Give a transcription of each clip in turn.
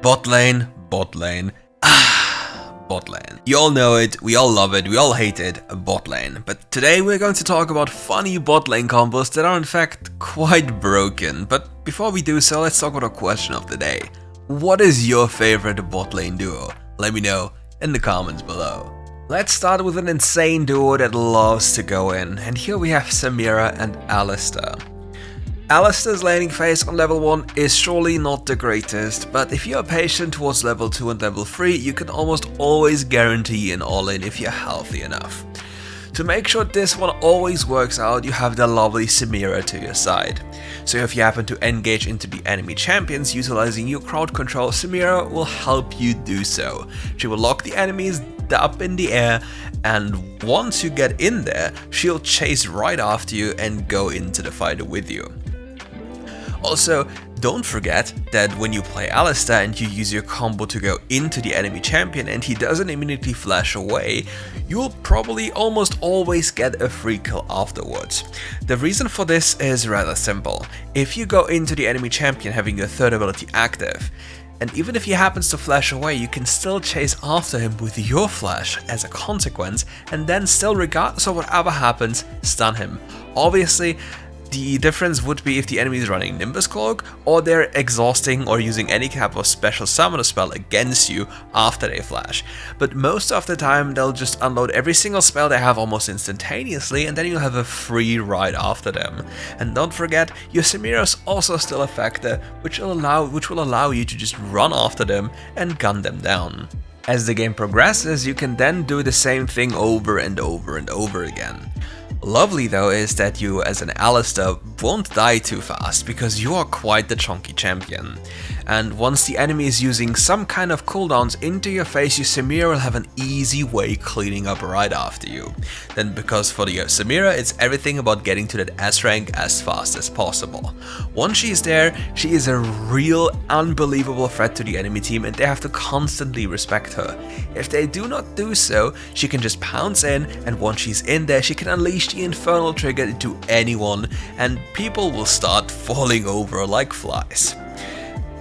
Bot lane, bot lane. Bot lane. You all know it, we all love it, we all hate it, bot lane. But today we're going to talk about funny bot lane combos that are in fact quite broken. But before we do so, let's talk about our question of the day. What is your favorite bot lane duo? Let me know in the comments below. Let's start with an insane duo that loves to go in, and here we have Samira and Alistar. Alistar's laning phase on level 1 is surely not the greatest, but if you are patient towards level 2 and level 3, you can almost always guarantee an all-in if you're healthy enough. To make sure this one always works out, you have the lovely Samira to your side. So if you happen to engage into the enemy champions utilizing your crowd control, Samira will help you do so. She will lock the enemies up in the air, and once you get in there, she'll chase right after you and go into the fight with you. Also, don't forget that when you play Alistar and you use your combo to go into the enemy champion and he doesn't immediately flash away, you'll probably almost always get a free kill afterwards. The reason for this is rather simple. If you go into the enemy champion having your third ability active, and even if he happens to flash away, you can still chase after him with your flash as a consequence, and then still, regardless of whatever happens, stun him. Obviously, the difference would be if the enemy is running Nimbus Cloak, or they're exhausting or using any type of special summoner spell against you after they flash. But most of the time they'll just unload every single spell they have almost instantaneously, and then you'll have a free ride after them. And don't forget, your Samira is also still a factor, which will allow you to just run after them and gun them down. As the game progresses, you can then do the same thing over and over and over again. Lovely though is that you as an Alistar won't die too fast because you are quite the chunky champion. And once the enemy is using some kind of cooldowns into your face, your Samira will have an easy way cleaning up right after you. Then because for the Samira, it's everything about getting to that S rank as fast as possible. Once she's there, she is a real unbelievable threat to the enemy team and they have to constantly respect her. If they do not do so, she can just pounce in, and once she's in there, she can unleash the infernal trigger into anyone and people will start falling over like flies.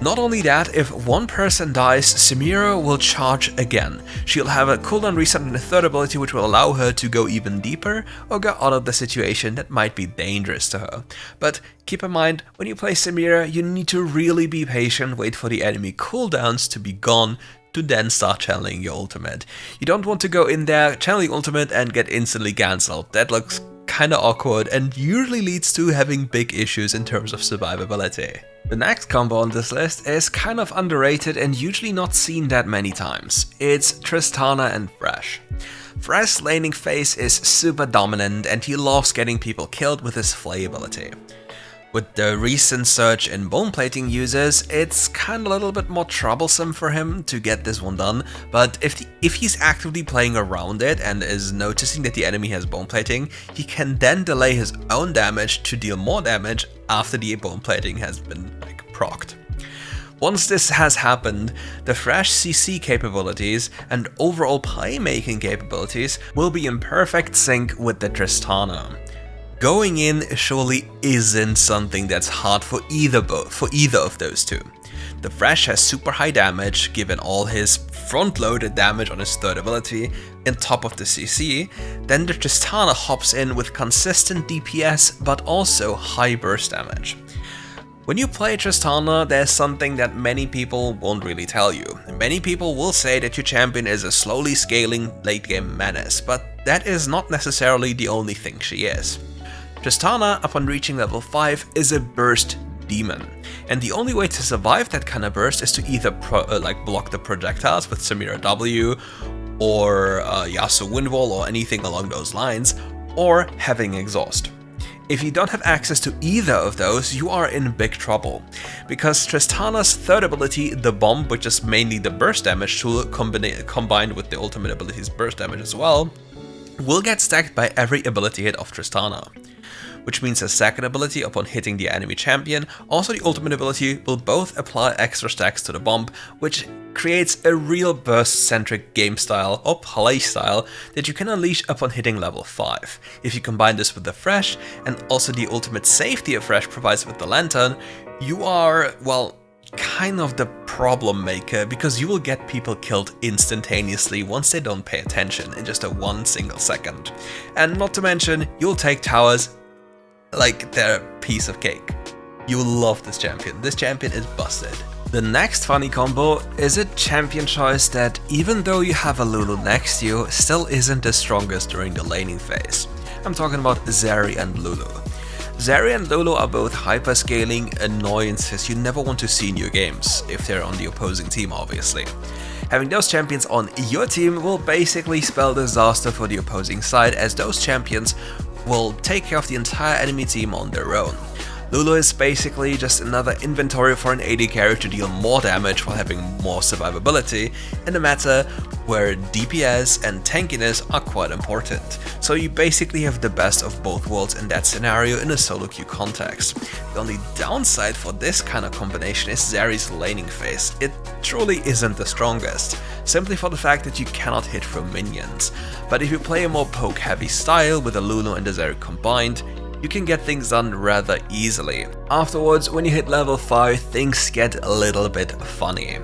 Not only that, if one person dies, Samira will charge again. She'll have a cooldown reset and a third ability which will allow her to go even deeper or go out of the situation that might be dangerous to her. But keep in mind, when you play Samira, you need to really be patient, wait for the enemy cooldowns to be gone, to then start channeling your ultimate. You don't want to go in there, channel your ultimate and get instantly cancelled. That looks kinda awkward and usually leads to having big issues in terms of survivability. The next combo on this list is kind of underrated and usually not seen that many times. It's Tristana and Thresh. Thresh's laning phase is super dominant and he loves getting people killed with his Flay ability. With the recent surge in bone plating users, it's kinda a little bit more troublesome for him to get this one done, but if he's actively playing around it and is noticing that the enemy has bone plating, he can then delay his own damage to deal more damage after the bone plating has been procced. Once this has happened, the Thresh CC capabilities and overall playmaking capabilities will be in perfect sync with the Tristana. Going in surely isn't something that's hard for either of those two. The Thresh has super high damage given all his front-loaded damage on his third ability on top of the CC, then the Tristana hops in with consistent DPS but also high burst damage. When you play Tristana, there's something that many people won't really tell you. Many people will say that your champion is a slowly scaling late game menace, but that is not necessarily the only thing she is. Tristana, upon reaching level 5, is a burst demon, and the only way to survive that kind of burst is to either block the projectiles with Samira W, or Yasuo Windwall or anything along those lines, or having exhaust. If you don't have access to either of those, you are in big trouble, because Tristana's third ability, the Bomb, which is mainly the burst damage tool combined with the ultimate ability's burst damage as well, will get stacked by every ability hit of Tristana. Which means a second ability upon hitting the enemy champion, also the ultimate ability will both apply extra stacks to the bomb, which creates a real burst-centric game style or play style that you can unleash upon hitting level 5. If you combine this with the Thresh and also the ultimate safety a Thresh provides with the Lantern, you are, well, kind of the problem maker, because you will get people killed instantaneously once they don't pay attention in just a 1 single second. And not to mention, you'll take towers like they're a piece of cake. You will love this champion. This champion is busted. The next funny combo is a champion choice that, even though you have a Lulu next to you, still isn't the strongest during the laning phase. I'm talking about Zeri and Lulu. Zeri and Lulu are both hyper-scaling annoyances you never want to see in your games, if they're on the opposing team obviously. Having those champions on your team will basically spell disaster for the opposing side, as those champions will take care of the entire enemy team on their own. Lulu is basically just another inventory for an AD carry to deal more damage while having more survivability in a meta where DPS and tankiness are quite important. So you basically have the best of both worlds in that scenario in a solo queue context. The only downside for this kind of combination is Zeri's laning phase. It truly isn't the strongest, simply for the fact that you cannot hit from minions. But if you play a more poke heavy style with a Lulu and a Zeri combined, you can get things done rather easily. Afterwards, when you hit level 5, things get a little bit funny.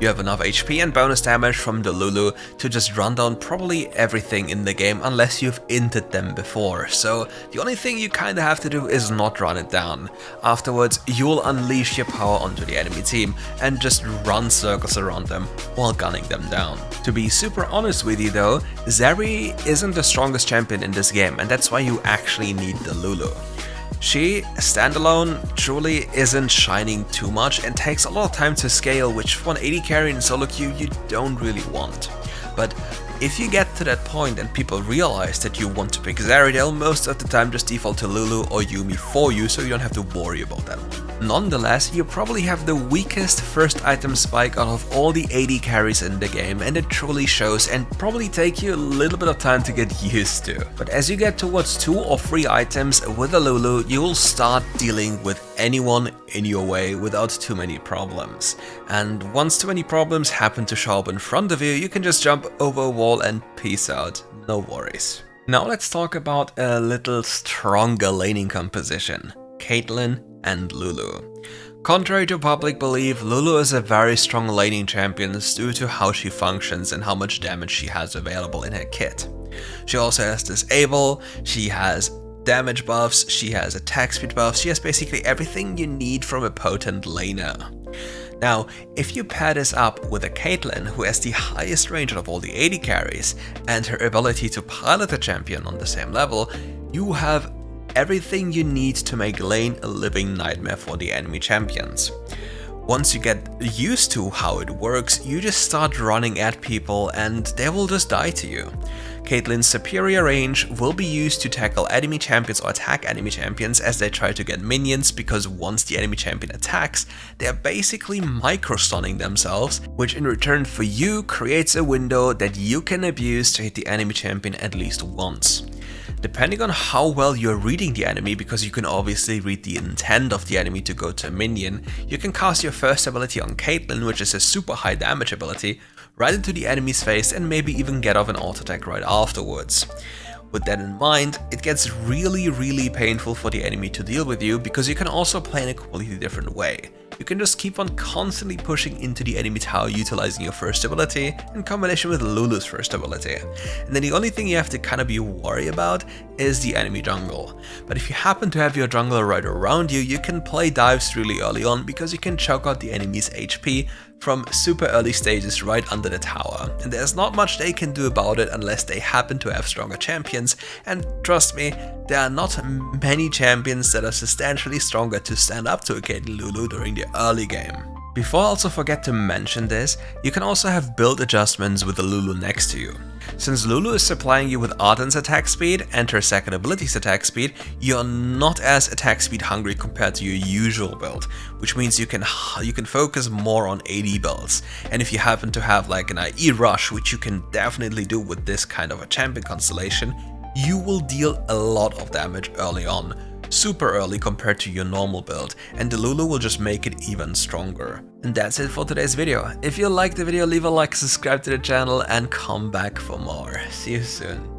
You have enough HP and bonus damage from the Lulu to just run down probably everything in the game unless you've inted them before, so the only thing you kinda have to do is not run it down. Afterwards, you'll unleash your power onto the enemy team and just run circles around them while gunning them down. To be super honest with you though, Zeri isn't the strongest champion in this game, and that's why you actually need the Lulu. She, standalone, truly isn't shining too much and takes a lot of time to scale, which for an AD carry in solo queue you don't really want. But if you get to that point and people realize that you want to pick Zeri, they'll most of the time just default to Lulu or Yuumi for you, so you don't have to worry about that one. Nonetheless, you probably have the weakest first item spike out of all the AD carries in the game, and it truly shows and probably take you a little bit of time to get used to. But as you get towards 2 or 3 items with a Lulu, you will start dealing with anyone in your way without too many problems. And once too many problems happen to show up in front of you, you can just jump over a wall and peace out, no worries. Now let's talk about a little stronger laning composition, Caitlyn and Lulu. Contrary to public belief, Lulu is a very strong laning champion due to how she functions and how much damage she has available in her kit. She also has disable, she has damage buffs, she has attack speed buffs, she has basically everything you need from a potent laner. Now, if you pair this up with a Caitlyn who has the highest range out of all the AD carries and her ability to pilot a champion on the same level, you have everything you need to make lane a living nightmare for the enemy champions. Once you get used to how it works, you just start running at people and they will just die to you. Caitlyn's superior range will be used to tackle enemy champions or attack enemy champions as they try to get minions, because once the enemy champion attacks, they are basically micro-stunning themselves, which in return for you creates a window that you can abuse to hit the enemy champion at least once. Depending on how well you're reading the enemy, because you can obviously read the intent of the enemy to go to a minion, you can cast your first ability on Caitlyn, which is a super high damage ability, right into the enemy's face and maybe even get off an auto attack right afterwards. With that in mind, it gets really painful for the enemy to deal with you, because you can also play in a completely different way. You can just keep on constantly pushing into the enemy tower utilizing your first ability in combination with Lulu's first ability. And then the only thing you have to kind of be worried about is the enemy jungle. But if you happen to have your jungler right around you, you can play dives really early on, because you can choke out the enemy's HP from super early stages right under the tower. And there's not much they can do about it unless they happen to have stronger champions, and trust me, there are not many champions that are substantially stronger to stand up to a Caitlyn Lulu during the early game. Before I also forget to mention this, you can also have build adjustments with the Lulu next to you. Since Lulu is supplying you with Arden's attack speed and her second ability's attack speed, you're not as attack speed hungry compared to your usual build, which means you can focus more on AD builds. And if you happen to have like an IE rush, which you can definitely do with this kind of a champion constellation, you will deal a lot of damage early on. Super early compared to your normal build, and the Lulu will just make it even stronger. And that's it for today's video. If you liked the video, leave a like, subscribe to the channel, and come back for more. See you soon.